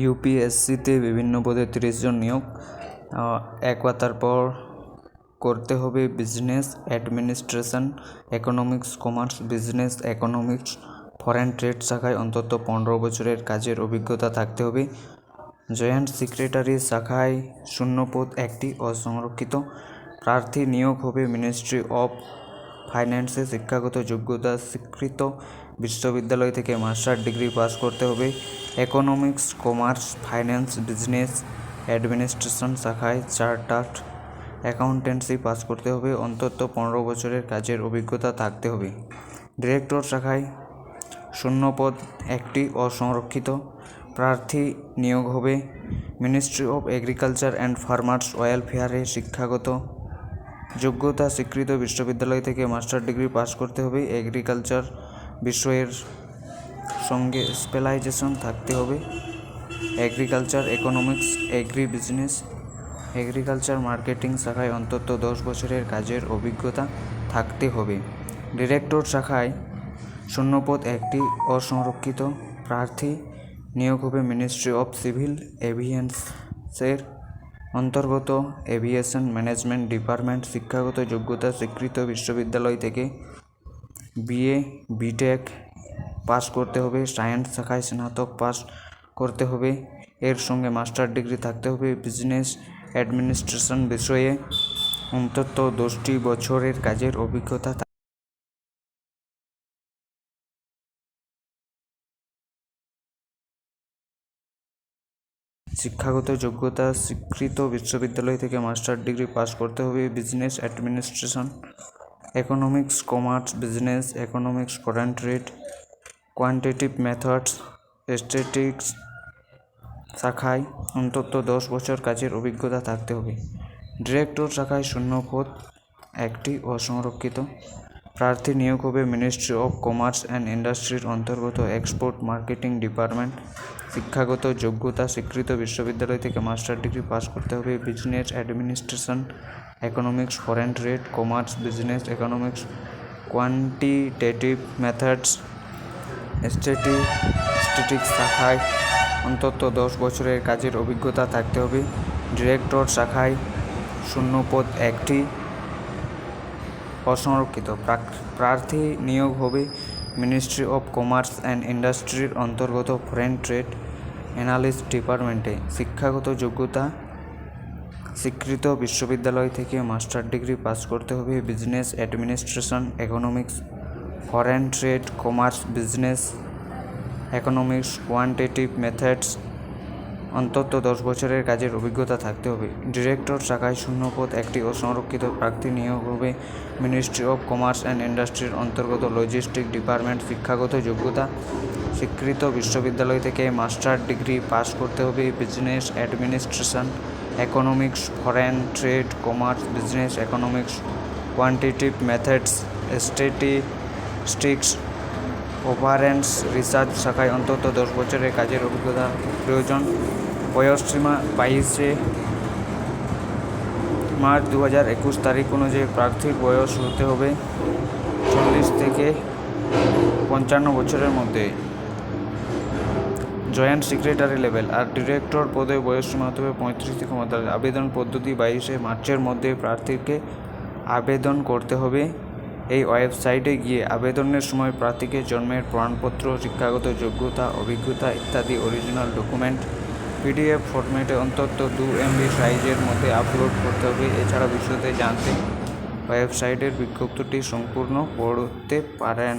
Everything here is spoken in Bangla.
ইউপিএসসিতে বিভিন্ন পদে 30 জন নিয়োগ। এক পাতার পর করতে হবে business administration, economics, commerce, business economics, foreign trade শাখায় অন্তত 15 বছরের কাজের অভিজ্ঞতা থাকতে হবে। জয়েন্ট সেক্রেটারি শাখায় শূন্যপদ 1টি, অসংরক্ষিত। প্রার্থী নিয়োগ হবে মিনিস্ট্রি অফ ফাইন্যান্সে। শিক্ষাগত যোগ্যতা স্বীকৃত বিশ্ববিদ্যালয় থেকে মাস্টার ডিগ্রি পাস করতে হবে। Economics, commerce, finance, business administration শাখায় চার্টার্ড অ্যাকাউন্টেন্সি পাস করতে হবে। অন্তত 15 বছরের কাজের অভিজ্ঞতা থাকতে হবে। ডিরেক্টর শাখায় শূন্যপদ 1টি, অসংরক্ষিত। প্রার্থী নিয়োগ হবে ministry of agriculture and farmers ওয়েলফেয়ারে। শিক্ষাগত যোগ্যতা স্বীকৃত বিশ্ববিদ্যালয় থেকে মাস্টার ডিগ্রি পাস করতে হবে। এগ্রিকালচার বিষয়ের সঙ্গে স্পেশালাইজেশন থাকতে হবে। Agriculture economics, agri business, agriculture marketing শাখায় অন্তত 10 বছরের কাজের অভিজ্ঞতা থাকতে হবে। ডিরেক্টর শাখায় শূন্যপদ 1টি, অসংরক্ষিত। প্রার্থী নিয়োগ হবে মিনিস্ট্রি অফ সিভিল এভিয়েশনের অন্তর্গত এভিয়েশন ম্যানেজমেন্ট ডিপার্টমেন্ট। শিক্ষাগত যোগ্যতা স্বীকৃত বিশ্ববিদ্যালয় থেকে বিএ বিটেক পাস করতে হবে। সায়েন্স শাখায় স্নাতক পাস করতে হবে, এর সঙ্গে মাস্টার ডিগ্রি থাকতে হবে। বিজনেস অ্যাডমিনিস্ট্রেশন বিষয়ে অন্তত 10টি বছরের কাজের অভিজ্ঞতা। শিক্ষাগত যোগ্যতা স্বীকৃত বিশ্ববিদ্যালয় থেকে মাস্টার ডিগ্রি পাস করতে হবে। Business administration, economics, commerce, business economics, foreign trade, quantitative methods, statistics শাখায় অন্তত 10 বছর কাজের অভিজ্ঞতা থাকতে হবে। ডিরেক্টর শাখায় শূন্যপদ 1টি, অসংরক্ষিত। প্রার্থী নিয়োগ হবে মিনিস্ট্রি অফ কমার্স অ্যান্ড ইন্ডাস্ট্রির অন্তর্গত এক্সপোর্ট মার্কেটিং ডিপার্টমেন্ট। শিক্ষাগত যোগ্যতা স্বীকৃত বিশ্ববিদ্যালয় থেকে মাস্টার ডিগ্রি পাস করতে হবে। Business administration, economics, foreign trade, commerce, business economics, quantitative methods, statistics শাখায় অন্তত 10 বছরের কাজের অভিজ্ঞতা থাকতে হবে। ডিরেক্টর শাখায় শূন্যপদ 1টি, অসংরক্ষিত। প্রার্থী নিয়োগ হবে মিনিস্ট্রি অফ কমার্স অ্যান্ড ইন্ডাস্ট্রির অন্তর্গত ফরেন ট্রেড অ্যানালিস্ট ডিপার্টমেন্টে। শিক্ষাগত যোগ্যতা স্বীকৃত বিশ্ববিদ্যালয় থেকে মাস্টার ডিগ্রি পাস করতে হবে। Business administration, economics, foreign trade, commerce, business economics, quantitative methods অন্তত 10 বছরের কাজের অভিজ্ঞতা থাকতে হবে। ডিরেক্টর শাখায় শূন্যপদ 1টি, অসংরক্ষিত। প্রার্থী নিয়োগ হবে মিনিস্ট্রি অফ কমার্স অ্যান্ড ইন্ডাস্ট্রির অন্তর্গত লজিস্টিক ডিপার্টমেন্ট। শিক্ষাগত যোগ্যতা স্বীকৃত বিশ্ববিদ্যালয় থেকে মাস্টার ডিগ্রি পাস করতে হবে। Business administration, economics, foreign trade, commerce, business economics, quantitative methods, statistics, operations research শাখায় অন্তত 10 বছরের কাজের অভিজ্ঞতা প্রয়োজন। বয়সসীমা 22শে মার্চ 2021 তারিখ অনুযায়ী প্রার্থীর বয়স হতে হবে 40 থেকে 55 বছরের মধ্যে। জয়েন্ট সেক্রেটারি লেভেল আর ডিরেক্টর পদে বয়সসীমা হতে হবে 35 থেকে 45। আবেদন পদ্ধতি 22শে মার্চের মধ্যে প্রার্থীকে আবেদন করতে হবে। এই ওয়েবসাইটে গিয়ে আবেদনের সময় প্রার্থীকে জন্মের প্রমাণপত্র, শিক্ষাগত যোগ্যতা, অভিজ্ঞতা ইত্যাদি অরিজিনাল ডকুমেন্ট PDF ফরম্যাটে অন্তত 2 MB সাইজের মধ্যে আপলোড করতে হবে। এছাড়া বিশদে জানতে ওয়েবসাইটের বিজ্ঞপ্তিটি সম্পূর্ণ পড়তে পারেন।